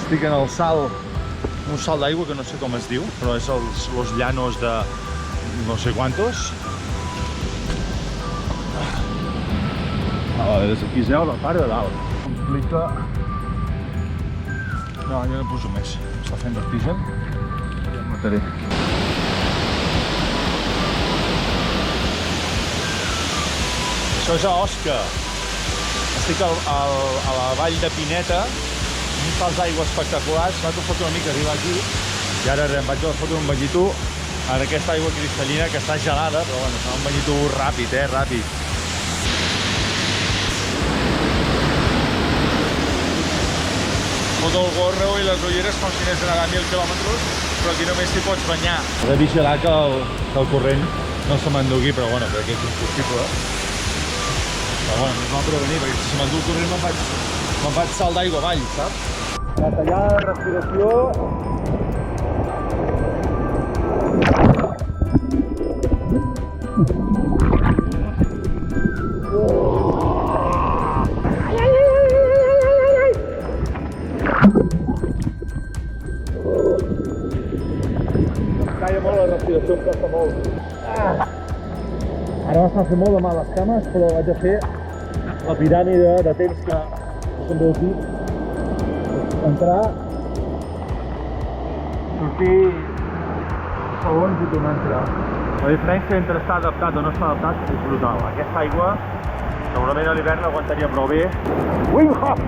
Estic en el salt, un salt d'aigua que no sé com es diu, però és los llanos de no sé quantos. Des d'aquí es veu la part de dalt. Complica... No, jo no pujo més. Està fent vertigen. Ja em mataré. Això és a Huesca. Estic a la vall de Pineta, uns salts d'aigua espectaculars. M'ha fet una mica arribar aquí i ara em vaig fotre un banyito en aquesta aigua cristal·lina que està gelada, però bueno, serà un banyito ràpid, ràpid. Foto el gorro i les ulleres com si anés a nedar 1000 quilòmetres, però aquí només t'hi pots banyar. He de vigilar que el corrent no se m'endugui, però bueno, crec que és impossible. Però bueno, no m'ha prevenir, perquè si m'endú el corrent me'n faig salt d'aigua avall, saps? Retallar la respiració. Calla molt la respiració, em costa molt. Ara m'està fent molt de mal les cames, però vaig a fer la piràmide de temps que se'n veu aquí. Entrar, sortir segons i tornar a entrar. La diferència entre estar adaptat o no estar adaptat és brutal. Aquesta aigua segurament a l'hivern l'aguantaria prou bé. Wim Hof!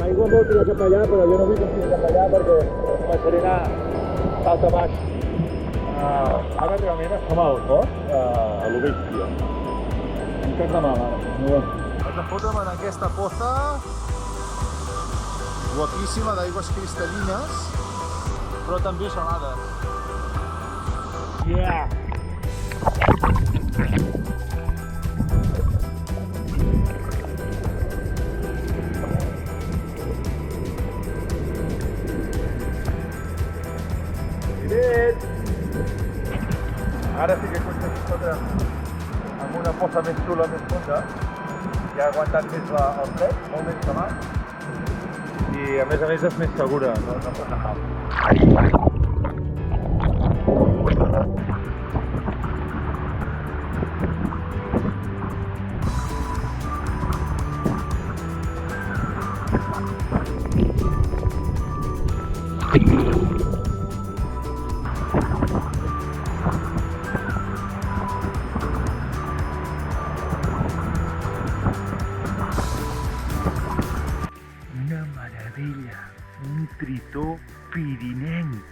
L'aigua em vol tirar cap allà, però jo no vull que em tiri cap allà perquè començaré a anar salta baix. Ara realment estem al cos, a l'Obèstia. Em cap de mal, ara. Vaig a fotre'm en aquesta poza guapíssima d'aigües cristal·lines, però també gelades. Yeah! Ara sí que he aconseguit fotre amb una poza més xula, més fonda, que ha aguantat més el fred, molt més que abans, i a més és més segura, no pot anar mal. Una meravella, un tritó pirinenc.